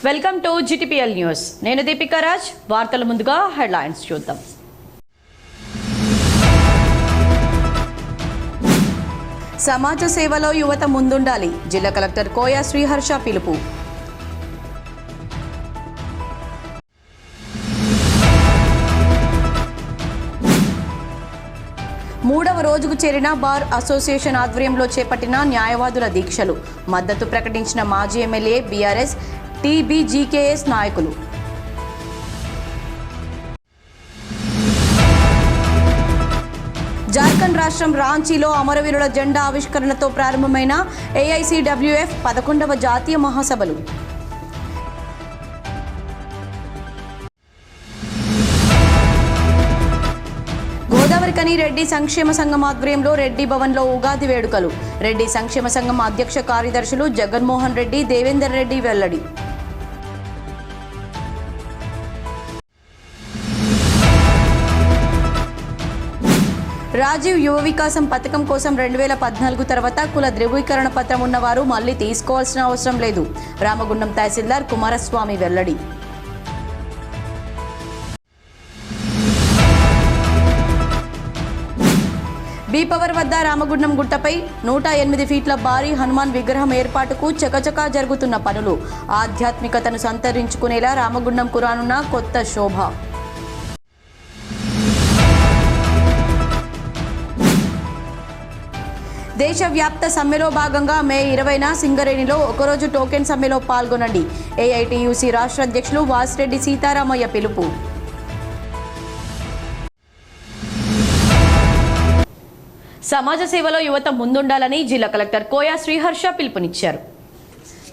Welcome to GTPL news. నేను దీపికా రాజ్. వార్తల ముందుగా హెడ్లైన్స్ చూద్దాం. సమాజ సేవలో యువత ముందుండాలి. జిల్లా కలెక్టర్ కోయా శ్రీహర్ష పిలుపు. మూడవ రోజుకు చేరిన బార్ అసోసియేషన్ ఆధ్వర్యంలో చేపట్టిన న్యాయవాదుల దీక్షలు. మద్దతు ప్రకటించిన మాజీ ఎమ్మెల్యే బీఆర్ఎస్ టీబీజీకేఎస్ నాయకులు. జార్ఖండ్ రాష్ట్రం రాంచీలో అమరవీరుల జెండా ఆవిష్కరణతో ప్రారంభమైన ఏఐసీడబ్ల్యూఎఫ్ 11వ జాతీయ మహాసభలు. గోదావరికని రెడ్డి సంక్షేమ సంఘం ఆధ్వర్యంలో రెడ్డి భవన్లో ఉగాది వేడుకలు. రెడ్డి సంక్షేమ సంఘం అధ్యక్ష కార్యదర్శులు జగన్మోహన్ రెడ్డి, దేవేందర్ రెడ్డి వెల్లడి. రాజీవ్ యువ వికాసం పథకం కోసం 2014 తర్వాత కుల ధృవీకరణ పత్రం ఉన్నవారు మళ్లీ తీసుకోవాల్సిన అవసరం లేదు. రామగుండం తహసీల్దార్ కుమారస్వామి వెల్లడి. బీపవర్ వద్ద రామగుండం గుట్టపై 108 ఫీట్ల భారీ హనుమాన్ విగ్రహం ఏర్పాటుకు చకచకా జరుగుతున్న పనులు. ఆధ్యాత్మికతను సంతరించుకునేలా రామగుండం కురానున్న కొత్త శోభ. దేశవ్యాప్త సమ్మెలో భాగంగా మే 20న సింగరేణిలో ఒకరోజు టోకెన్ సమ్మెలో పాల్గొనండి. ఏఐటీయూసీ రాష్ట్ర అధ్యక్షులు వాసిరెడ్డి సీతారామయ్య పిలుపు. సమాజ సేవలో యువత ముందుండాలని జిల్లా కలెక్టర్ కోయా శ్రీహర్ష పిలుపునిచ్చారు.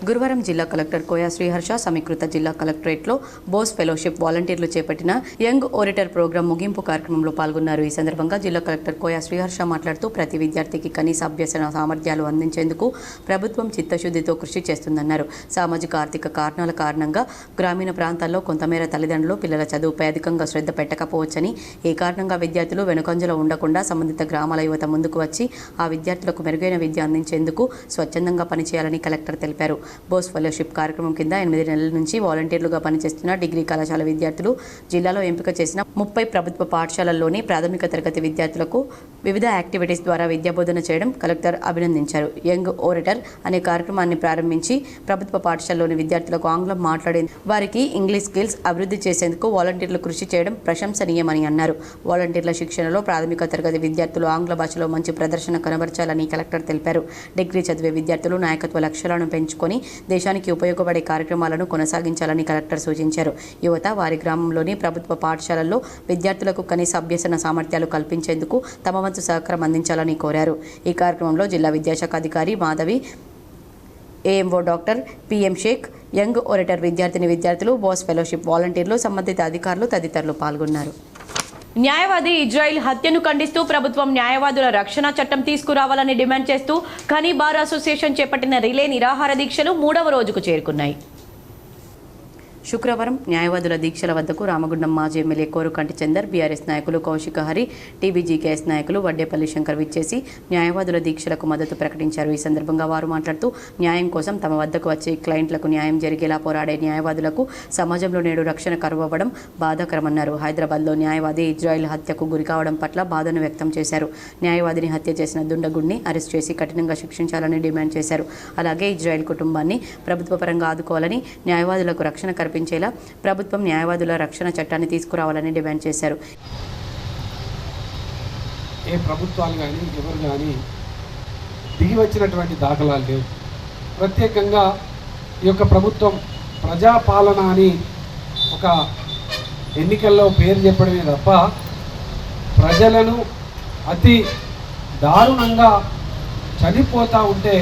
గురువారం జిల్లా కలెక్టర్ కోయా శ్రీహర్ష సమీకృత జిల్లా కలెక్టరేట్లో బోస్ ఫెలోషిప్ వాలంటీర్లు చేపట్టిన యంగ్ ఓరిటర్ ప్రోగ్రాం ముగింపు కార్యక్రమంలో పాల్గొన్నారు. ఈ సందర్భంగా జిల్లా కలెక్టర్ కోయా శ్రీహర్ష మాట్లాడుతూ ప్రతి విద్యార్థికి కనీస అభ్యసన సామర్థ్యాలు అందించేందుకు ప్రభుత్వం చిత్తశుద్ధితో కృషి చేస్తుందన్నారు. సామాజిక ఆర్థిక కారణాల కారణంగా గ్రామీణ ప్రాంతాల్లో కొంతమేర తల్లిదండ్రులు పిల్లల చదువుపై అధికంగా శ్రద్ధ పెట్టకపోవచ్చని, ఏ కారణంగా విద్యార్థులు వెనుకంజలో ఉండకుండా సంబంధిత గ్రామాల యువత ముందుకు వచ్చి ఆ విద్యార్థులకు మెరుగైన విద్య అందించేందుకు స్వచ్ఛందంగా పనిచేయాలని కలెక్టర్ తెలిపారు. బోస్ ఫెలోషిప్ కార్యక్రమం కింద 8 నెలల నుంచి వాలంటీర్లుగా పనిచేస్తున్న డిగ్రీ కళాశాల విద్యార్థులు, జిల్లాలో ఎంపిక చేసిన 30 ప్రభుత్వ పాఠశాలల్లోని ప్రాథమిక తరగతి విద్యార్థులకు వివిధ యాక్టివిటీస్ ద్వారా విద్యాబోధన చేయడం కలెక్టర్ అభినందించారు. యంగ్ ఓరిటర్ అనే కార్యక్రమాన్ని ప్రారంభించి ప్రభుత్వ పాఠశాలలోని విద్యార్థులకు ఆంగ్లం మాట్లాడే వారికి ఇంగ్లీష్ స్కిల్స్ అభివృద్ధి చేసేందుకు వాలంటీర్లు కృషి చేయడం ప్రశంసనీయమని అన్నారు. వాలంటీర్ల శిక్షణలో ప్రాథమిక తరగతి విద్యార్థులు ఆంగ్ల భాషలో మంచి ప్రదర్శన కనబరచాలని కలెక్టర్ తెలిపారు. డిగ్రీ చదివే విద్యార్థులు నాయకత్వ లక్ష్యాలను పెంచుకొని దేశానికి ఉపయోగపడే కార్యక్రమాలను కొనసాగించాలని కలెక్టర్ సూచించారు. యువత వారి గ్రామంలోని ప్రభుత్వ పాఠశాలల్లో విద్యార్థులకు కనీస అభ్యసన సామర్థ్యాలు కల్పించేందుకు తమ వంతు సహకారం అందించాలని కోరారు. ఈ కార్యక్రమంలో జిల్లా విద్యాశాఖ అధికారి Madhavi, AMO doctor PM Shaik, young orator విద్యార్థులు, బోస్ ఫెలోషిప్ వాలంటీర్లు, సంబంధిత అధికారులు తదితరులు పాల్గొన్నారు. న్యాయవాది ఇజ్రాయిల్ హత్యను ఖండిస్తూ ప్రభుత్వం న్యాయవాదుల రక్షణ చట్టం తీసుకురావాలని డిమాండ్ చేస్తూ ఖనీ బార్ అసోసియేషన్ చేపట్టిన రిలే నిరాహార దీక్షలు 3వ రోజుకు చేరుకున్నాయి. శుక్రవారం న్యాయవాదుల దీక్షల వద్దకు రామగుండం మాజీ ఎమ్మెల్యే కోరుకంటి చందర్, బీఆర్ఎస్ నాయకులు కౌశిక హరి, టీబీజీకేఎస్ నాయకులు వడ్డేపల్లి శంకర్ విచ్చేసి న్యాయవాదుల దీక్షలకు మద్దతు ప్రకటించారు. ఈ సందర్భంగా వారు మాట్లాడుతూ న్యాయం కోసం తమ వద్దకు వచ్చే క్లయింట్లకు న్యాయం జరిగేలా పోరాడే న్యాయవాదులకు సమాజంలో నేడు రక్షణ కరువవ్వడం బాధాకరమన్నారు. హైదరాబాద్లో న్యాయవాది ఇజ్రాయిల్ హత్యకు గురికావడం పట్ల బాధను వ్యక్తం చేశారు. న్యాయవాదిని హత్య చేసిన దుండగుడిని అరెస్ట్ చేసి కఠినంగా శిక్షించాలని డిమాండ్ చేశారు. అలాగే ఇజ్రాయిల్ కుటుంబాన్ని ప్రభుత్వ పరంగా ఆదుకోవాలని, న్యాయవాదులకు రక్షణ కల్పించేలా ప్రభుత్వం న్యాయవాదుల రక్షణ చట్టాన్ని తీసుకురావాలని డిమాండ్ చేశారు. ఏ ప్రభుత్వాలు కానీ ఎవరు కానీ దిగి వచ్చినటువంటి దాఖలాలు లేవు. ప్రత్యేకంగా ఈ యొక్క ప్రభుత్వం ప్రజాపాలన అని ఒక ఎన్నికల్లో పేరు చెప్పడమే తప్ప ప్రజలను అతి దారుణంగా చనిపోతూ ఉంటే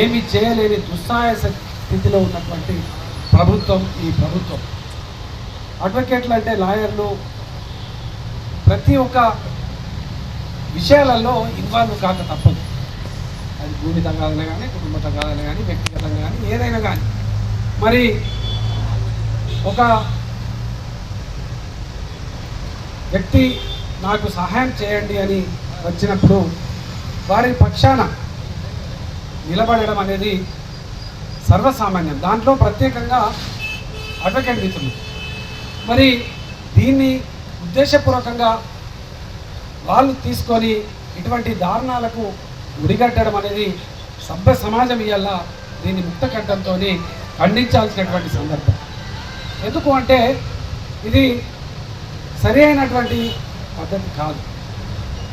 ఏమి చేయలేని దుస్సాయ స్థితిలో ఉన్నటువంటి ప్రభుత్వం ఈ ప్రభుత్వం. అడ్వకేట్లు అంటే లాయర్లు ప్రతి ఒక్క విషయాలలో ఇన్వాల్వ్ కాక తప్పదు. అది భూమి తగాదలే కానీ, కుటుంబ తగాదలే కానీ, వ్యక్తిగతంగా కానీ, ఏదైనా కానీ. మరి ఒక వ్యక్తి నాకు సహాయం చేయండి అని వచ్చినప్పుడు వారి పక్షాన నిలబడడం అనేది సర్వసామాన్యం. దాంట్లో ప్రత్యేకంగా అడ్వకేట్ మిత్రులు మరి దీన్ని ఉద్దేశపూర్వకంగా వాళ్ళు తీసుకొని ఇటువంటి దారుణాలకు ఉడిగట్టడం అనేది సభ్య సమాజం ఇయ్యాల దీన్ని ముక్త కంఠంతో ఖండించాల్సినటువంటి సందర్భం. ఎందుకు అంటే ఇది సరి అయినటువంటి పద్ధతి కాదు.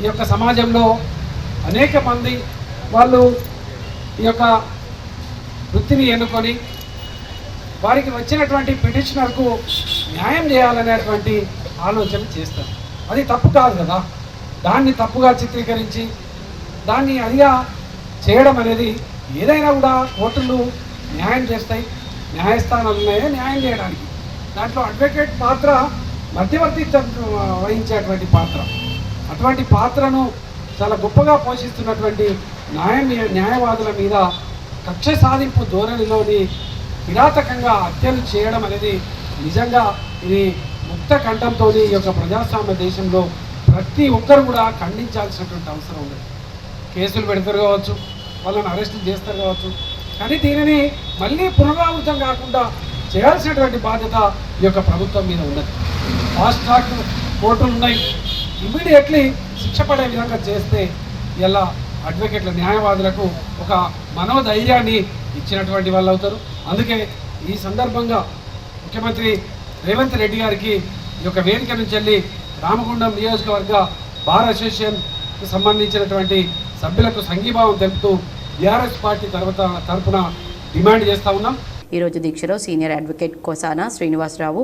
ఈ యొక్క సమాజంలో అనేక మంది వాళ్ళు ఈ యొక్క వృత్తిని ఎన్నుకొని వారికి వచ్చినటువంటి పిటిషనర్కు న్యాయం చేయాలనేటువంటి ఆలోచన చేస్తారు. అది తప్పు కాదు కదా. దాన్ని తప్పుగా చిత్రీకరించి దాన్ని అదిగా చేయడం అనేది ఏదైనా కూడా కోర్టులు న్యాయం చేస్తాయి, న్యాయస్థానాలు ఉన్నాయో న్యాయం చేయడానికి. దాంట్లో అడ్వకేట్ పాత్ర మధ్యవర్తిత్వం వహించేటువంటి పాత్ర. అటువంటి పాత్రను చాలా గొప్పగా పోషిస్తున్నటువంటి న్యాయవాదుల మీద కక్ష సాధింపు ధోరణిలోని కిరాతకంగా హత్యలు చేయడం అనేది నిజంగా ఇది ముక్త కంఠంతో ఈ యొక్క ప్రజాస్వామ్య దేశంలో ప్రతి ఒక్కరు కూడా ఖండించాల్సినటువంటి అవసరం ఉంది. కేసులు పెడతారు కావచ్చు, వాళ్ళని అరెస్టులు చేస్తారు కావచ్చు, కానీ దీనిని మళ్ళీ పునరావృతం కాకుండా చేయాల్సినటువంటి బాధ్యత ఈ యొక్క ప్రభుత్వం మీద ఉన్నది. ఫాస్ట్ ట్రాక్ కోర్టులు ఉన్నాయి, ఇమ్మీడియట్లీ శిక్ష పడే విధంగా చేస్తే ఇలా అడ్వకేట్ల న్యాయవాదులకు ఒక మనోధైర్యాన్ని ఇచ్చినటువంటి వాళ్ళు అవుతారు. అందుకే ఈ సందర్భంగా ముఖ్యమంత్రి రేవంత్ రెడ్డి గారికి ఈ యొక్క వేదిక నుంచి వెళ్ళి రామగుండం నియోజకవర్గ బార్ అసోసియేషన్కు సంబంధించినటువంటి సభ్యులకు సంఘీభావం తెలుపుతూ బీఆర్ఎస్ పార్టీ తరఫున డిమాండ్ చేస్తూ ఉన్నాం. ఈరోజు దీక్షలో సీనియర్ అడ్వకేట్ కోసానా శ్రీనివాసరావు,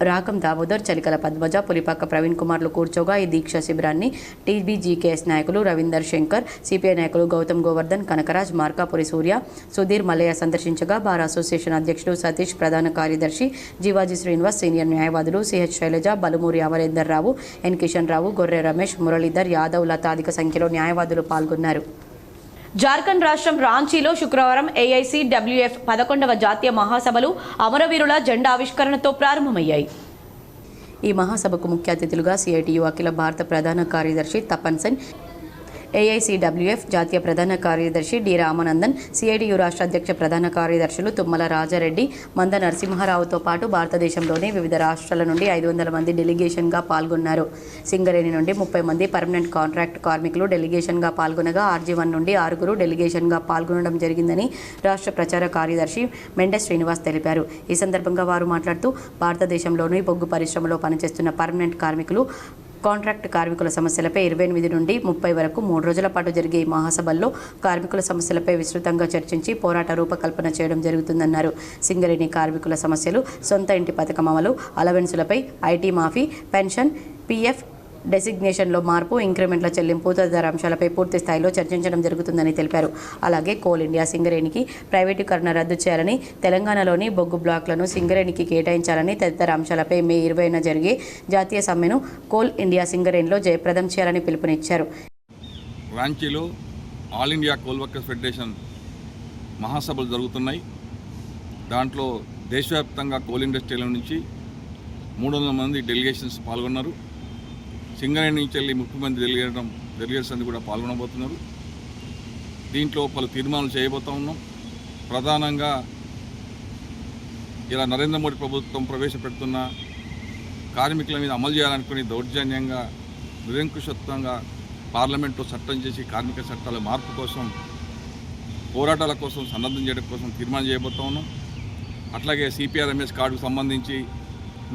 రాకం దామోదర్, చలికల పద్మజ, పులిపాక ప్రవీణ్ కుమార్లు కూర్చోగా ఈ దీక్ష శిబిరాన్ని టీబీజీకేఎస్ నాయకులు రవీందర్ శంకర్, సిపిఐ నాయకులు గౌతమ్ గోవర్ధన్, కనకరాజ్, మార్కాపురి సూర్య, సుధీర్ మల్లయ్య సందర్శించగా బార్ అసోసియేషన్ అధ్యక్షుడు సతీష్, ప్రధాన కార్యదర్శి జీవాజీ శ్రీనివాస్, సీనియర్ న్యాయవాదులు సిహెచ్ శైలజ, బలుమూరి అమరేందర్ రావు, ఎన్ కిషన్ రావు, గొర్రె రమేష్, మురళీధర్ యాదవ్, లత అధిక సంఖ్యలో న్యాయవాదులు పాల్గొన్నారు. జార్ఖండ్ రాష్ట్రం రాంచీలో శుక్రవారం AICWF 11వ జాతీయ మహాసభలు అమరవీరుల జెండా ఆవిష్కరణతో ప్రారంభమయ్యాయి. ఈ మహాసభకు ముఖ్య అతిథులుగా CITU అఖిల భారత ప్రధాన కార్యదర్శి తపన్ సెన్, AICWF జాతీయ ప్రధాన కార్యదర్శి డి రామానందన్, CITU రాష్ట్ర అధ్యక్ష ప్రధాన కార్యదర్శులు తుమ్మల రాజారెడ్డి, మంద నరసింహారావుతో పాటు భారతదేశంలోని వివిధ రాష్ట్రాల నుండి 500 మంది డెలిగేషన్గా పాల్గొన్నారు. సింగరేణి నుండి 30 మంది పర్మనెంట్ కాంట్రాక్ట్ కార్మికులు డెలిగేషన్గా పాల్గొనగా RG1 నుండి 6 డెలిగేషన్గా పాల్గొనడం జరిగిందని రాష్ట్ర ప్రచార కార్యదర్శి మెండెస్ శ్రీనివాస్ తెలిపారు. ఈ సందర్భంగా వారు మాట్లాడుతూ భారతదేశంలోని బొగ్గు పరిశ్రమలో పనిచేస్తున్న పర్మనెంట్ కార్మికులు, కాంట్రాక్ట్ కార్మికుల సమస్యలపై 28 నుండి 30 వరకు 3 రోజుల పాటు జరిగే ఈ మహాసభల్లో కార్మికుల సమస్యలపై విస్తృతంగా చర్చించి పోరాట రూపకల్పన చేయడం జరుగుతుందన్నారు. సింగరేణి కార్మికుల సమస్యలు, సొంత ఇంటి పథకం అమలు, అలవెన్సులపై, IT మాఫీ, పెన్షన్, PF డెసిగ్నేషన్లో మార్పు, ఇంక్రిమెంట్ల చెల్లింపు తదితర అంశాలపై పూర్తి స్థాయిలో చర్చించడం జరుగుతుందని తెలిపారు. అలాగే కోల్ ఇండియా సింగరేణికి ప్రైవేటీకరణ రద్దు చేయాలని, తెలంగాణలోని బొగ్గు బ్లాక్లను సింగరేణికి కేటాయించాలని తదితర అంశాలపై మే 20న జరిగే జాతీయ సమ్మెను కోల్ ఇండియా సింగరేణిలో జయప్రదం చేయాలని పిలుపునిచ్చారు. రాంచీలో all India coal workers federation మహాసభలు జరుగుతున్నాయి. దాంట్లో దేశవ్యాప్తంగా కోల్ ఇండస్ట్రీల నుంచి 300 మంది డెలిగేషన్స్ పాల్గొన్నారు. సింగరేణి నుంచి వెళ్ళి 30 మంది డెలిగేట్స్ అన్ని కూడా పాల్గొనబోతున్నారు. దీంట్లో పలు తీర్మానాలు చేయబోతూ ఉన్నాం. ప్రధానంగా ఇలా నరేంద్ర మోడీ ప్రభుత్వం ప్రవేశపెడుతున్న కార్మికుల మీద అమలు చేయాలనుకుని దౌర్జన్యంగా, నిరంకుశత్వంగా పార్లమెంట్లో చట్టం చేసి కార్మిక చట్టాల మార్పు కోసం, పోరాటాల కోసం సన్నద్ధం చేయడం కోసం తీర్మానం చేయబోతూ ఉన్నాం. అట్లాగే CPRMS కార్డుకు సంబంధించి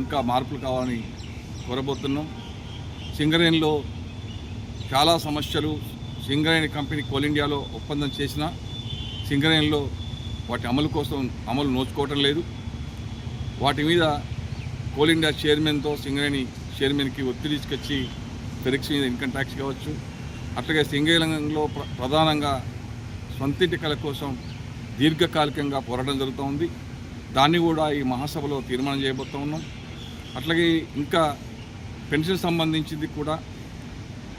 ఇంకా మార్పులు కావాలని కోరబోతున్నాం. సింగరేణిలో చాలా సమస్యలు, సింగరేణి కంపెనీ కోల్ ఇండియాలో ఒప్పందం చేసినా సింగరేణిలో వాటి అమలు నోచుకోవటం లేదు. వాటి మీద కోల్ ఇండియా చైర్మన్తో సింగరేణి చైర్మన్కి ఒత్తిడి తీసుకొచ్చి ఫెరిక్స్ మీద ఇన్కమ్ ట్యాక్స్ కావచ్చు, అట్లాగే సింగరేణిలో ప్రధానంగా సొంతింటి కళ కోసం దీర్ఘకాలికంగా పోరాటం జరుగుతూ ఉంది. దాన్ని కూడా ఈ మహాసభలో తీర్మానం చేయబోతూ ఉన్నాం. అట్లాగే ఇంకా పెన్షన్ సంబంధించింది కూడా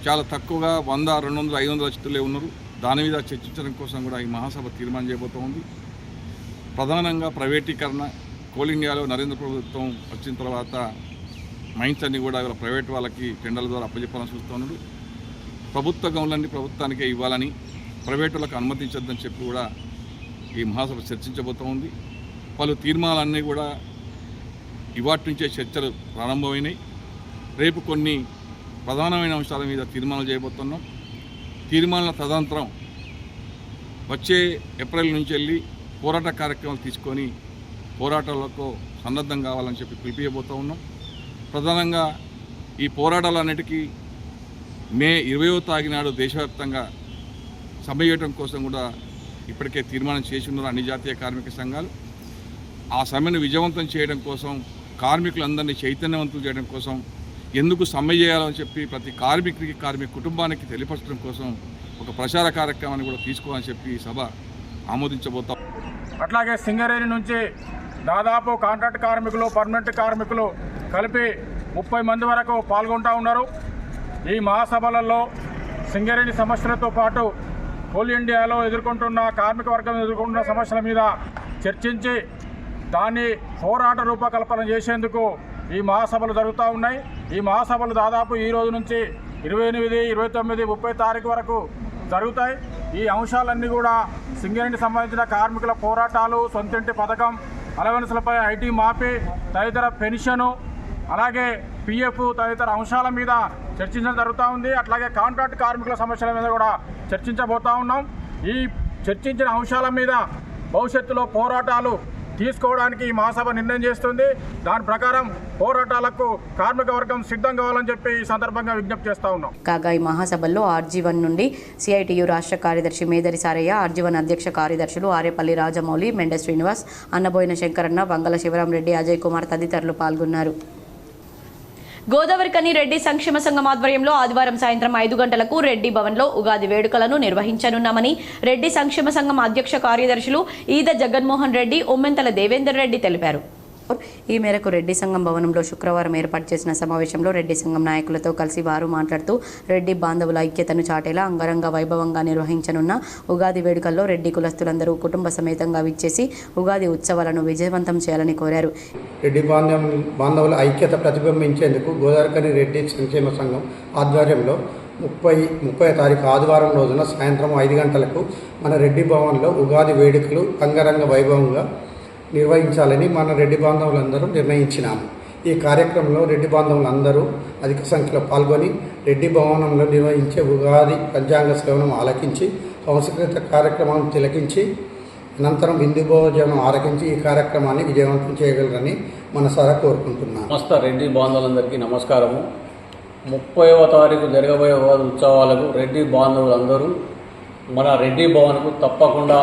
చాలా తక్కువగా 100, 200, 500 లక్షలే ఉన్నారు. దాని మీద చర్చించడం కోసం కూడా ఈ మహాసభ తీర్మానం చేయబోతూ ఉంది. ప్రధానంగా ప్రైవేటీకరణ, కోల్ ఇండియాలో నరేంద్ర ప్రభుత్వం వచ్చిన తర్వాత మైన్స్ అన్ని కూడా ప్రైవేట్ వాళ్ళకి టెండర్ల ద్వారా అప్పచెప్పాలని చూస్తున్నాడు. ప్రభుత్వ గనులన్నీ ప్రభుత్వానికే ఇవ్వాలని, ప్రైవేట్ వాళ్ళకి అనుమతించొద్దని చెప్పి కూడా ఈ మహాసభ చర్చించబోతూ ఉంది. పలు తీర్మానాలన్నీ కూడా ఇవాటి నుంచే చర్చలు ప్రారంభమైనాయి. రేపు కొన్ని ప్రధానమైన అంశాల మీద తీర్మానాలు చేయబోతున్నాం. తీర్మానాల తదనంతరం వచ్చే ఏప్రిల్ నుంచి వెళ్ళి పోరాట కార్యక్రమాలు తీసుకొని పోరాటాలకు సన్నద్ధం కావాలని చెప్పి పిలిపియబోతూ ఉన్నాం. ప్రధానంగా ఈ పోరాటాలన్నిటికీ మే 20వ తారీఖు నాడు దేశవ్యాప్తంగా సమ్మె చేయడం కోసం కూడా ఇప్పటికే తీర్మానం చేసి ఉన్నారు అన్ని జాతీయ కార్మిక సంఘాలు. ఆ సమ్మెను విజయవంతం చేయడం కోసం, కార్మికులందరినీ చైతన్యవంతులు చేయడం కోసం, ఎందుకు సమ్మె చేయాలని చెప్పి ప్రతి కార్మికుడికి, కార్మిక కుటుంబానికి తెలియపరచడం కోసం ఒక ప్రచార కార్యక్రమాన్ని కూడా తీసుకోవాలని చెప్పి ఈ సభ ఆమోదించబోతాం. అట్లాగే సింగరేణి నుంచి దాదాపు కాంట్రాక్ట్ కార్మికులు, పర్మనెంట్ కార్మికులు కలిపి 30 మంది వరకు పాల్గొంటూ ఉన్నారు. ఈ మహాసభలలో సింగరేణి సమస్యలతో పాటు కోల్ ఇండియాలో ఎదుర్కొంటున్న కార్మిక వర్గం ఎదుర్కొంటున్న సమస్యల మీద చర్చించి దాన్ని పోరాట రూపకల్పన చేసేందుకు ఈ మహాసభలు జరుగుతూ ఉన్నాయి. ఈ మహాసభలు దాదాపు ఈ రోజు నుంచి 28, 29, 30 తారీఖు వరకు జరుగుతాయి. ఈ అంశాలన్నీ కూడా సింగరేణికి సంబంధించిన కార్మికుల పోరాటాలు, సొంతింటి పథకం, అలవెన్స్లపై ఐటీ మాఫీ, తదితర పెన్షను, అలాగే పిఎఫ్ తదితర అంశాల మీద చర్చించడం జరుగుతూ ఉంది. అట్లాగే కాంట్రాక్ట్ కార్మికుల సమస్యల మీద కూడా చర్చించబోతూ ఉన్నాం. ఈ చర్చించిన అంశాల మీద భవిష్యత్తులో పోరాటాలు తీసుకోవడానికి ఈ మహాసభ నిర్ణయం చేస్తుంది. దాని ప్రకారం పోరాటాలకు కార్మిక వర్గం సిద్ధం కావాలని చెప్పి ఈ సందర్భంగా విజ్ఞప్తి చేస్తూ ఉన్నాం. కాగా ఈ మహాసభల్లో ఆర్జీవన్ నుండి సిఐటియు రాష్ట్ర కార్యదర్శి మేదరి సారయ్య, ఆర్జీవన్ అధ్యక్ష కార్యదర్శులు ఆరేపల్లి రాజమౌళి, మెండ శ్రీనివాస్, అన్నబోయిన శంకరన్న, వంగల శివరాంరెడ్డి, అజయ్ కుమార్ తదితరులు పాల్గొన్నారు. గోదావరికని రెడ్డి సంక్షేమ సంఘం ఆధ్వర్యంలో ఆదివారం సాయంత్రం 5 గంటలకు రెడ్డి భవన్లో ఉగాది వేడుకలను నిర్వహించనున్నామని రెడ్డి సంక్షేమ సంఘం అధ్యక్ష కార్యదర్శులు ఈద జగన్మోహన్ రెడ్డి, ఉమ్మెంతల దేవేందర్ రెడ్డి తెలిపారు. ఈ మేరకు రెడ్డి సంఘం భవనంలో శుక్రవారం ఏర్పాటు చేసిన సమావేశంలో రెడ్డి సంఘం నాయకులతో కలిసి వారు మాట్లాడుతూ రెడ్డి బాంధవుల ఐక్యతను చాటేలా అంగరంగ వైభవంగా నిర్వహించనున్న ఉగాది వేడుకల్లో రెడ్డి కులస్తులందరూ కుటుంబ సమేతంగా విచ్చేసి ఉగాది ఉత్సవాలను విజయవంతం చేయాలని కోరారు. రెడ్డి బాంధవుల ఐక్యత ప్రతిబింబించేందుకు గోదావరికని రెడ్డి సంక్షేమ సంఘం ఆధ్వర్యంలో 30వ తారీఖు ఆదివారం రోజున సాయంత్రం 5 గంటలకు మన రెడ్డి భవన్లో ఉగాది వేడుకలు అంగరంగ వైభవంగా నిర్వహించాలని మన రెడ్డి బాంధవులందరూ నిర్ణయించినాము. ఈ కార్యక్రమంలో రెడ్డి బాంధవులందరూ అధిక సంఖ్యలో పాల్గొని రెడ్డి భవనంలో నిర్వహించే ఉగాది పంచాంగ శ్రవణం ఆలకించి, సంస్కృత కార్యక్రమాన్ని తిలకించి, అనంతరం విందు భోజనం ఆరగించి ఈ కార్యక్రమాన్ని విజయవంతం చేయగలరని మనసారా కోరుకుంటున్నాను. సమస్త రెడ్డి బాంధవులందరికీ నమస్కారము. 30వ తారీఖు జరగబోయే ఉగాది ఉత్సవాలకు రెడ్డి బాంధవులందరూ మన రెడ్డి భవన్కు తప్పకుండా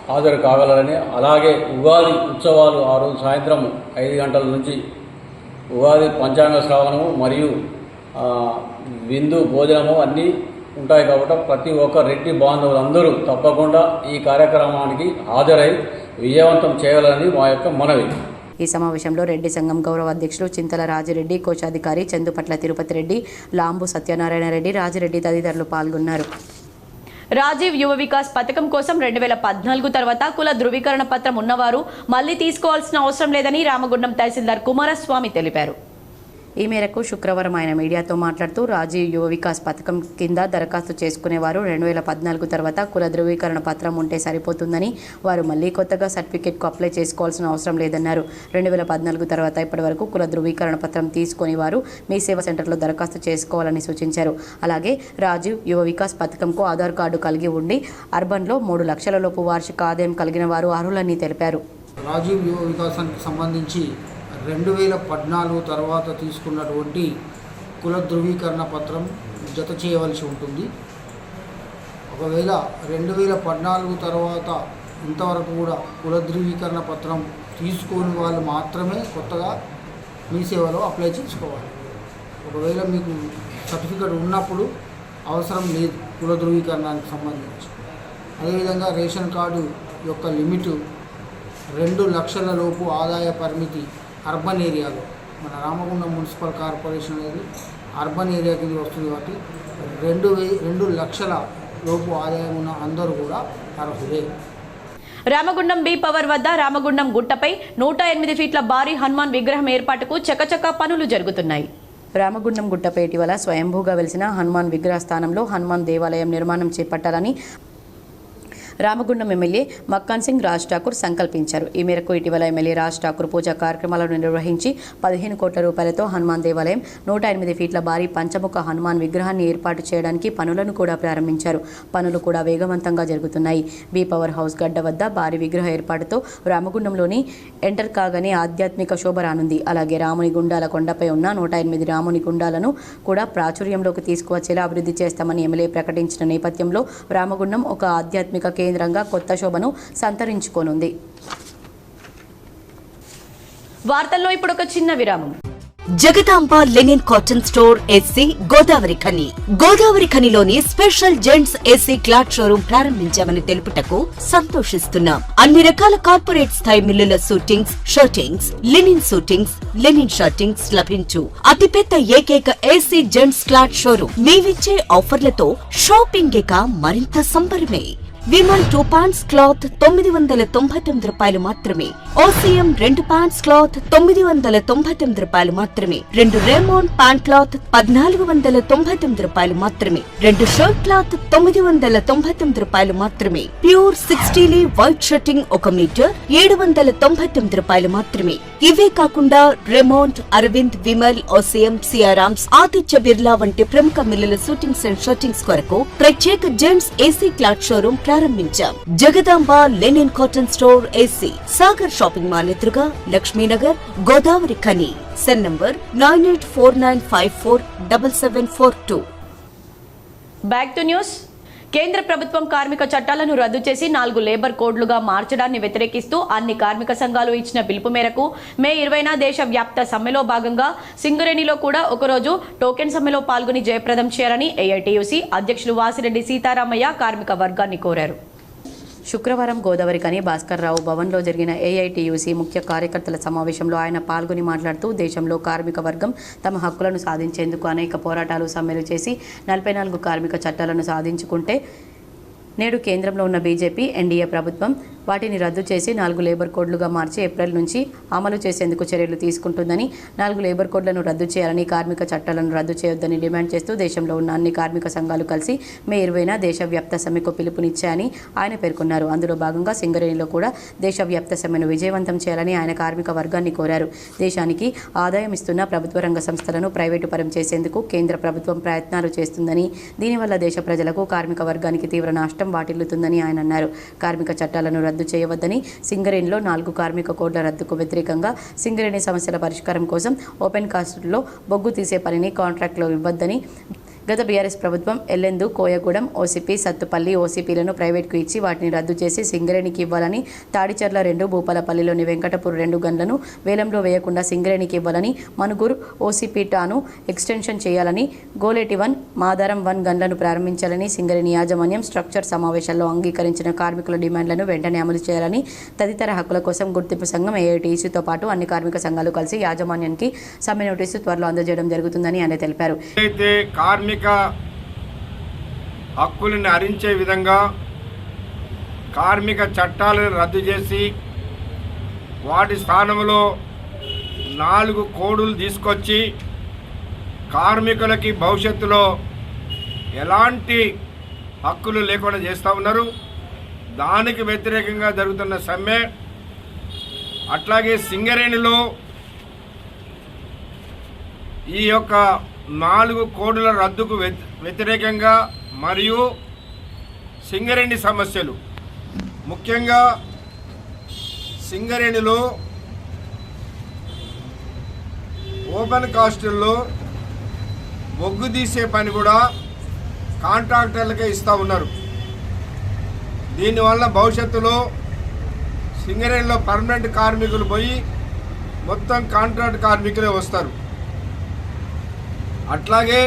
హాజరు కాగలరని, అలాగే ఉగాది ఉత్సవాలు ఆ రోజు సాయంత్రం 5 గంటల నుంచి ఉగాది పంచాంగ శ్రవణము మరియు విందు భోజనము అన్నీ ఉంటాయి. కాబట్టి ప్రతి ఒక్క రెడ్డి బాంధవులందరూ తప్పకుండా ఈ కార్యక్రమానికి హాజరై విజయవంతం చేయాలని మా యొక్క మనవి. ఈ సమావేశంలో రెడ్డి సంఘం గౌరవ అధ్యక్షులు చింతల రాజిరెడ్డి, కోశాధికారి చందుపట్ల తిరుపతి రెడ్డి, లాంబు సత్యనారాయణ రెడ్డి, రాజిరెడ్డి తదితరులు పాల్గొన్నారు. రాజీవ్ యువ వికాస్ పథకం కోసం 2014 తర్వాత కుల ధృవీకరణ పత్రం ఉన్నవారు మళ్లీ తీసుకోవాల్సిన అవసరం లేదని రామగుండం తహసీల్దార్ కుమారస్వామి తెలిపారు. ఈ మేరకు శుక్రవారం ఆయన మీడియాతో మాట్లాడుతూ రాజీవ్ యువ వికాస్ పథకం కింద దరఖాస్తు చేసుకునేవారు 2014 తర్వాత కుల ధృవీకరణ పత్రం ఉంటే సరిపోతుందని, వారు మళ్లీ కొత్తగా సర్టిఫికేట్కు అప్లై చేసుకోవాల్సిన అవసరం లేదన్నారు. 2014 తర్వాత ఇప్పటి వరకు కుల ధృవీకరణ పత్రం తీసుకుని వారు మీ సేవా సెంటర్లో దరఖాస్తు చేసుకోవాలని సూచించారు. అలాగే రాజీవ్ యువ వికాస్ పథకంకు ఆధార్ కార్డు కలిగి ఉండి అర్బన్లో 3 లక్షల లోపు వార్షిక ఆదాయం కలిగిన వారు అర్హులని తెలిపారు. రాజీవ్ యువ వికాసానికి సంబంధించి 2014 తర్వాత తీసుకున్నటువంటి కుల ధృవీకరణ పత్రం జత చేయవలసి ఉంటుంది. ఒకవేళ 2014 తర్వాత ఇంతవరకు కూడా కుల ధృవీకరణ పత్రం తీసుకుని వాళ్ళు మాత్రమే కొత్తగా మీ సేవలో అప్లై చేసుకోవాలి. ఒకవేళ మీకు సర్టిఫికేట్ ఉన్నప్పుడు అవసరం లేదు కుల ధృవీకరణానికి సంబంధించి. అదేవిధంగా రేషన్ కార్డు యొక్క లిమిటు 2 లక్షల లోపు ఆదాయ పరిమితి అర్బన్ ఏరియాలో, మన రామగుండం మున్సిపల్ కార్పొరేషన్ అనేది అర్బన్ ఏరియా కింద వస్తుంది కాబట్టి 2 లక్షల లోపు ఆదాయం ఉన్న అందరూ కూడా అర్హులే. రామగుండం బి పవర్ వద్ద రామగుండం గుట్టపై 108 ఫీట్ల భారీ హనుమాన్ విగ్రహం ఏర్పాటుకు చకచకా పనులు జరుగుతున్నాయి. రామగుండం గుట్టపై ఇటీవల స్వయంభూగా వెలిసిన హనుమాన్ విగ్రహ స్థానంలో హనుమాన్ దేవాలయం నిర్మాణం చేపట్టాలని రామగుండం ఎమ్మెల్యే మక్కాన్ సింగ్ రాజ్ ఠాకూర్ సంకల్పించారు. ఈ మేరకు ఇటీవల ఎమ్మెల్యే రాజ్ ఠాకూర్ పూజా కార్యక్రమాలను నిర్వహించి 15 కోట్ల రూపాయలతో హనుమాన్ దేవాలయం 108 ఫీట్ల భారీ పంచముఖ హనుమాన్ విగ్రహాన్ని ఏర్పాటు చేయడానికి పనులను కూడా ప్రారంభించారు. పనులు కూడా వేగవంతంగా జరుగుతున్నాయి. బీ పవర్ హౌస్ గడ్డ వద్ద భారీ విగ్రహ ఏర్పాటుతో రామగుండంలోని ఎంటర్ కాగానే ఆధ్యాత్మిక శోభ రానుంది. అలాగే రాముని గుండాల కొండపై ఉన్న 108 రాముని గుండాలను కూడా ప్రాచుర్యంలోకి తీసుకువచ్చేలా అభివృద్ధి చేస్తామని ఎమ్మెల్యే ప్రకటించిన నేపథ్యంలో రామగుండం ఒక ఆధ్యాత్మిక కేంద్రంగా కొత్త శోభను సంతరించుకోనుంది. వార్తల్లో ఇప్పుడు ఒక చిన్న విరామం. Jagadamba linen cotton store SC Godavari Khani. Godavari ఖనిలోని special gents SC cloth showroom ప్రారంభించామని తెలుపుటకు సంతోషిస్తున్నాం. అన్ని రకాల కార్పొరేట్ స్థాయి మిల్లుల సూటింగ్స్, షర్టింగ్స్, లెనిన్ షర్టింగ్స్ లభించు అతిపెద్ద ఏకైక ఏసీ జెంట్స్ క్లాత్ షోరూం. మేమిచ్చే ఆఫర్లతో షాపింగ్ ఇక మరింత సంబరమే. విమల్ 2 ప్యాంట్స్ క్లాత్ 999 రూపాయలు మాత్రమే. ఓసీఎం 2 ప్యాంట్స్ క్లాత్ 999 రూపాయలు మాత్రమే. 2 రేమోన్ ప్యాంట్ క్లాత్ 1499 రూపాయలు మాత్రమే. 2 షర్ట్ క్లాత్ 999 రూపాయలు మాత్రమే. ప్యూర్ 60 వైట్ షర్టింగ్ 1 మీటర్ 799 రూపాయలు మాత్రమే. ఇవే కాకుండా రెమోంట్, అరవింద్, విమల్, ఓసీఎం, సియారామ్స్, ఆదిత్య బిర్లా వంటి ప్రముఖ మిల్లుల షూటింగ్స్ అండ్ షర్టింగ్స్ కొరకు ప్రత్యేక జెంట్స్ ఏసీ క్లాత్ షోరూం ప్రారంభించాం. Jagadamba linen cotton store AC, Sagar shopping mall ఎదురుగా, Lakshminagar, Godavari Khani. Cell number 9849547742. Back to news. కేంద్ర ప్రభుత్వం కార్మిక చట్టాలను రద్దు చేసి 4 లేబర్ కోడ్లుగా మార్చడాన్ని వ్యతిరేకిస్తూ అన్ని కార్మిక సంఘాలు ఇచ్చిన పిలుపు మేరకు మే 20న దేశవ్యాప్త సమ్మెలో భాగంగా సింగరేణిలో కూడా ఒకరోజు టోకెన్ సమ్మెలో పాల్గొని జయప్రదం చేయాలని ఏఐటీయూసీ అధ్యక్షులు వాసిరెడ్డి సీతారామయ్య కార్మిక వర్గాన్ని కోరారు. శుక్రవారం గోదావరి ఖని భాస్కర్ రావు భవన్లో జరిగిన ఏఐటీయూసీ ముఖ్య కార్యకర్తల సమావేశంలో ఆయన పాల్గొని మాట్లాడుతూ దేశంలో కార్మిక వర్గం తమ హక్కులను సాధించేందుకు అనేక పోరాటాలు సమ్మెలు చేసి 44 కార్మిక చట్టాలను సాధించుకుంటే నేడు కేంద్రంలో ఉన్న బీజేపీ ఎన్డీఏ ప్రభుత్వం వాటిని రద్దు చేసి 4 లేబర్ కోడ్లుగా మార్చి ఏప్రిల్ నుంచి అమలు చేసేందుకు చర్యలు తీసుకుంటుందని, 4 లేబర్ కోడ్లను రద్దు చేయాలని, కార్మిక చట్టాలను రద్దు చేయొద్దని డిమాండ్ చేస్తూ దేశంలో ఉన్న అన్ని కార్మిక సంఘాలు కలిసి మే 20న దేశవ్యాప్త సమ్మెకు పిలుపునిచ్చాయని ఆయన పేర్కొన్నారు. అందులో భాగంగా సింగరేణిలో కూడా దేశవ్యాప్త సమ్మెను విజయవంతం చేయాలని ఆయన కార్మిక వర్గాన్ని కోరారు. దేశానికి ఆదాయం ఇస్తున్న ప్రభుత్వ రంగ సంస్థలను ప్రైవేటు పరం చేసేందుకు కేంద్ర ప్రభుత్వం ప్రయత్నాలు చేస్తుందని, దీనివల్ల దేశ ప్రజలకు కార్మిక వర్గానికి తీవ్ర నష్టం వాటిల్లుతుందని ఆయన అన్నారు. కార్మిక చట్టాలను రద్దు చేయవద్దని, సింగరేణిలో 4 కార్మిక కోడ్ల రద్దుకు వ్యతిరేకంగా సింగరేణి సమస్యల పరిష్కారం కోసం ఓపెన్ కాస్ట్లో బొగ్గు తీసే పనిని కాంట్రాక్ట్లో ఇవ్వద్దని, గత బీఆర్ఎస్ ప్రభుత్వం ఎల్లెందు, కోయగూడెం, ఓసీపీ, సత్తుపల్లి ఓసీపీలను ప్రైవేట్కు ఇచ్చి వాటిని రద్దు చేసి సింగరేణికి ఇవ్వాలని, తాడిచర్ల 2, భూపాలపల్లిలోని వెంకటపూర్ 2 గన్లను వేలంలో వేయకుండా సింగరేణికి ఇవ్వాలని, మనుగూరు ఓసీపీ టాను ఎక్స్టెన్షన్ చేయాలని, గోలేటి 1, మాదారం 1 గన్లను ప్రారంభించాలని సింగరేణి యాజమాన్యం స్ట్రక్చర్ సమావేశాల్లో అంగీకరించిన కార్మికుల డిమాండ్లను వెంటనే అమలు చేయాలని తదితర హక్కుల కోసం గుర్తింపు సంఘం ఏఐటీసీతో పాటు అన్ని కార్మిక సంఘాలు కలిసి యాజమాన్యానికి సమ్మె నోటీసు త్వరలో అందజేయడం జరుగుతుందని ఆయన తెలిపారు. కార్మిక హక్కులను హరించే విధంగా కార్మిక చట్టాలను రద్దు చేసి వాటి స్థానంలో 4 కోడులు తీసుకొచ్చి కార్మికులకి భవిష్యత్తులో ఎలాంటి హక్కులు లేకుండా చేస్తూ ఉన్నారు. దానికి వ్యతిరేకంగా జరుగుతున్న సమ్మె. అట్లాగే సింగరేణిలో ఈ యొక్క 4 కోడుల రద్దుకు వ్యతిరేకంగా మరియు సింగరేణి సమస్యలు, ముఖ్యంగా సింగరేణిలో ఓపెన్ కాస్టుల్లో బొగ్గు తీసే పని కూడా కాంట్రాక్టర్లకే ఇస్తూ ఉన్నారు. దీనివల్ల భవిష్యత్తులో సింగరేణిలో పర్మనెంట్ కార్మికులు పోయి మొత్తం కాంట్రాక్ట్ కార్మికులే వస్తారు. అట్లాగే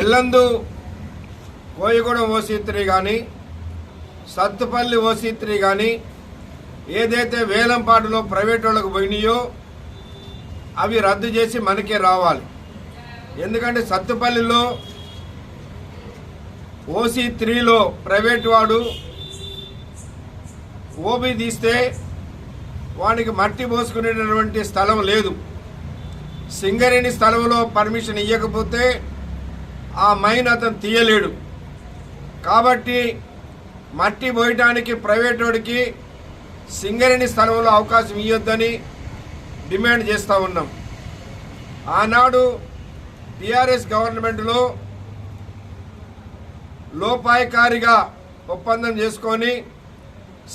ఎల్లందు కోయగూడెం ఓసీ3 కానీ, సత్తుపల్లి ఓసీ3 కానీ ఏదైతే వేలంపాటులో ప్రైవేట్ వాళ్ళకు పోయినాయో అవి రద్దు చేసి మనకే రావాలి. ఎందుకంటే సత్తుపల్లిలో ఓసీ3లో ప్రైవేట్ వాడు ఓబీ తీస్తే వానికి మట్టి పోసుకునేటటువంటి స్థలం లేదు. సింగరేణి స్థలంలో పర్మిషన్ ఇవ్వకపోతే ఆ మైన్ అతను తీయలేడు. కాబట్టి మట్టి పోయటానికి ప్రైవేటోడికి సింగరేణి స్థలంలో అవకాశం ఇవ్వొద్దని డిమాండ్ చేస్తూ ఉన్నాం. ఆనాడు టీఆర్ఎస్ గవర్నమెంట్లో లోపాయకారిగా ఒప్పందం చేసుకొని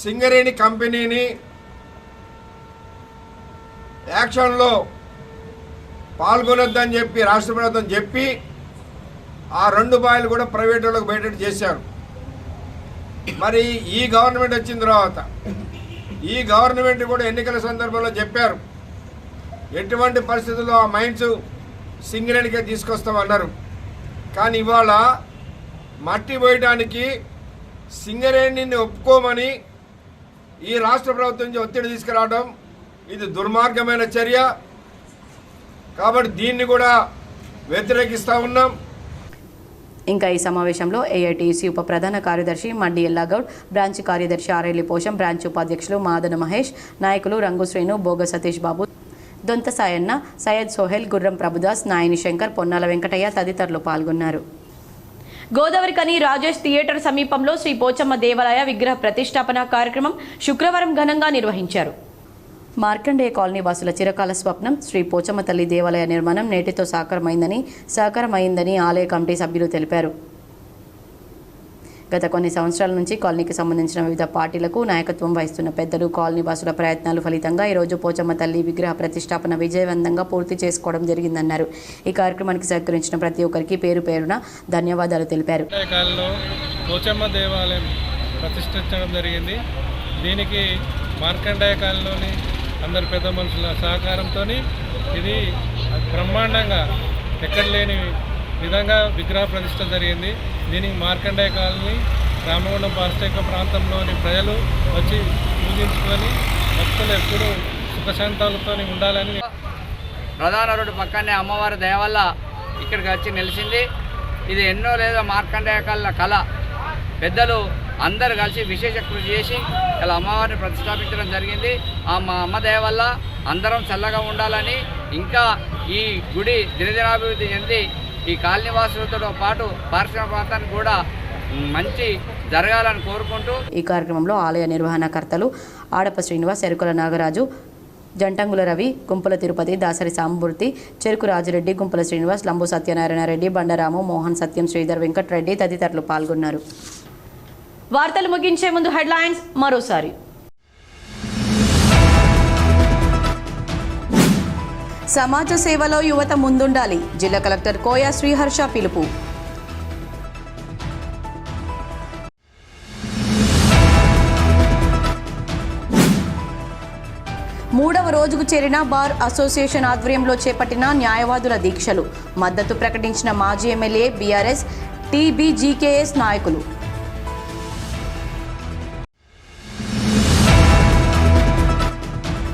సింగరేణి కంపెనీని యాక్షన్లో పాల్గొనొద్దని చెప్పి రాష్ట్ర ప్రభుత్వం చెప్పి ఆ 2 బాయిలు కూడా ప్రైవేట్ వాళ్ళకు బయటకు చేశారు. మరి ఈ గవర్నమెంట్ వచ్చిన తర్వాత ఈ గవర్నమెంట్ కూడా ఎన్నికల సందర్భంలో చెప్పారు, ఎటువంటి పరిస్థితుల్లో ఆ మైన్స్ సింగరేణికే తీసుకొస్తామన్నారు. కానీ ఇవాళ మట్టి పోయడానికి సింగరేణిని ఒప్పుకోమని ఈ రాష్ట్ర ప్రభుత్వం నుంచి ఒత్తిడి తీసుకురావడం ఇది దుర్మార్గమైన చర్య. కాబట్టి దీన్ని కూడా వ్యతిరేకిస్తూ ఉన్నాం. ఇంకా ఈ సమావేశంలో ఏఐటీయూసీ ఉప ప్రధాన కార్యదర్శి మడ్డి ఎల్లాగౌడ్, బ్రాంచ్ కార్యదర్శి ఆరేలి పోషం, బ్రాంచ్ ఉపాధ్యక్షులు మాదన మహేష్, నాయకులు రంగు శ్రేణు, బోగ సతీష్ బాబు, దొంత సాయన్న, సయ్యద్ సోహెల్, గుర్రం ప్రభుదాస్, నాయని శంకర్, పొన్నాల వెంకటయ్య తదితరులు పాల్గొన్నారు. గోదావరికని రాజేష్ థియేటర్ సమీపంలో శ్రీ పోచమ్మ దేవాలయ విగ్రహ ప్రతిష్టాపన కార్యక్రమం శుక్రవారం ఘనంగా నిర్వహించారు. మార్కండేయ కాలనీ వాసుల చిరకాల స్వప్నం శ్రీ పోచమ్మ తల్లి దేవాలయ నిర్మాణం నేటితో సాకారమైందని ఆలయ కమిటీ సభ్యులు తెలిపారు. గత కొన్ని సంవత్సరాల నుంచి కాలనీకి సంబంధించిన వివిధ పార్టీలకు నాయకత్వం వహిస్తున్న పెద్దలు, కాలనీ వాసుల ప్రయత్నాలు ఫలితంగా ఈరోజు పోచమ్మ తల్లి విగ్రహ ప్రతిష్టాపన విజయవంతంగా పూర్తి చేసుకోవడం జరిగిందన్నారు. ఈ కార్యక్రమానికి సహకరించిన ప్రతి ఒక్కరికి పేరు పేరున ధన్యవాదాలు తెలిపారు. పోచమ్మ దేవాలయం ప్రతిష్ఠించడం జరిగింది. దీనికి మార్కండేయ కాలనీలోని అందరి పెద్ద మనుషుల సహకారంతో ఇది బ్రహ్మాండంగా ఎక్కడ లేని విధంగా విగ్రహ ప్రతిష్ఠ జరిగింది. దీనికి మార్కండేయ కాలనీ, రామగుండం పారిశ్రామిక ప్రాంతంలోని ప్రజలు వచ్చి పూజించుకొని భక్తులు ఎప్పుడూ సుఖశాంతాలతో ఉండాలని. ప్రధాన రోడ్డు పక్కనే అమ్మవారి దయ వల్ల ఇక్కడికి వచ్చి నిలిచింది. ఇది ఎన్నో లేదా మార్కండేయ కాలనీ కళ. పెద్దలు అందరు కలిసి విశేష కృషి చేసి ఇలా అమ్మవారిని ప్రతిష్టాపించడం జరిగింది. ఆ మా అమ్మ దయ వల్ల అందరం చల్లగా ఉండాలని, ఇంకా ఈ గుడి దినదినాభివృద్ధి చెంది ఈ కాలనీవాసులతో పాటు పారిశ్రామిక ప్రాంతానికి కూడా మంచి జరగాలని కోరుకుంటూ ఈ కార్యక్రమంలో ఆలయ నిర్వహణకర్తలు ఆడప శ్రీనివాస్, ఎరుకుల నాగరాజు, జంటంగుల రవి, గుంపుల తిరుపతి, దాసరి సాంబూర్తి, చెరుకు రాజిరెడ్డి, గుంపుల శ్రీనివాస్, లంబు సత్యనారాయణ రెడ్డి, బండరాము, మోహన్, సత్యం, శ్రీధర్, వెంకటరెడ్డి తదితరులు పాల్గొన్నారు. వార్తలు ముగించే ముందు హెడ్లైన్స్ మరోసారి. సమాజ సేవలో యువత ముందుండాలి, జిల్లా కలెక్టర్ కోయా శ్రీహర్ష పిలుపు. మూడవ రోజుకు చేరిన బార్ అసోసియేషన్ ఆధ్వర్యంలో చేపట్టిన న్యాయవాదుల దీక్షలు. మద్దతు ప్రకటించిన మాజీ ఎమ్మెల్యే, బీఆర్ఎస్, టీబీజీకేఎస్ నాయకులు.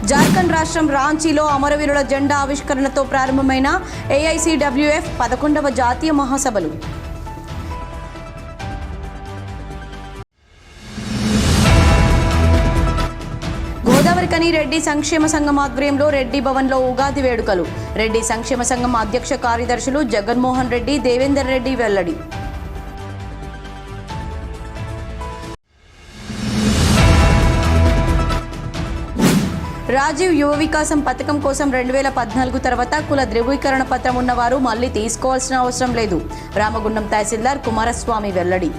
జార్ఖండ్ రాష్ట్రం రాంచీలో అమరవీరుల జెండా ఆవిష్కరణతో ప్రారంభమైన ఏఐసీడబ్ల్యూఎఫ్ 11వ జాతీయ మహాసభలు. గోదావరికని రెడ్డి సంక్షేమ సంఘం ఆధ్వర్యంలో రెడ్డి భవన్లో ఉగాది వేడుకలు. రెడ్డి సంక్షేమ సంఘం అధ్యక్ష కార్యదర్శులు జగన్మోహన్ రెడ్డి, దేవేందర్ రెడ్డి వెల్లడి. రాజీవ్ యువ వికాసం పథకం కోసం 2014 తర్వాత కుల ధృవీకరణ పత్రం ఉన్నవారు మళ్లీ తీసుకోవాల్సిన అవసరం లేదు. రామగుండం తహసీల్దార్ కుమారస్వామి వెల్లడి.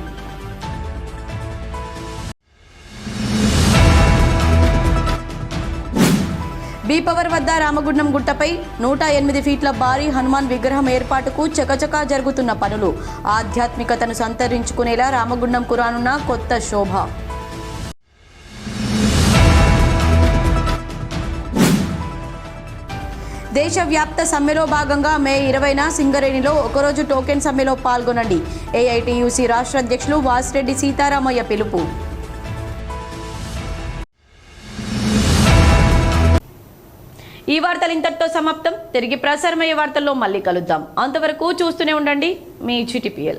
బీపవర్ వద్ద రామగుండం గుట్టపై 108 ఫీట్ల భారీ హనుమాన్ విగ్రహం ఏర్పాటుకు చకచకా జరుగుతున్న పనులు. ఆధ్యాత్మికతను సంతరించుకునేలా రామగుండం కురానున్న కొత్త శోభ. దేశవ్యాప్త సమ్మెలో భాగంగా మే 20న సింగరేణిలో ఒకరోజు టోకెన్ సమ్మెలో పాల్గొనండి. ఏఐటీయూసీ రాష్ట్ర అధ్యక్షులు వాసిరెడ్డి సీతారామయ్య పిలుపు. ఈ వార్తలు ఇంతటితో సమాప్తం. తిరిగి ప్రసారమయ్యే వార్తల్లో మళ్ళీ కలుద్దాం. అంతవరకు చూస్తూనే ఉండండి మీ GTPL.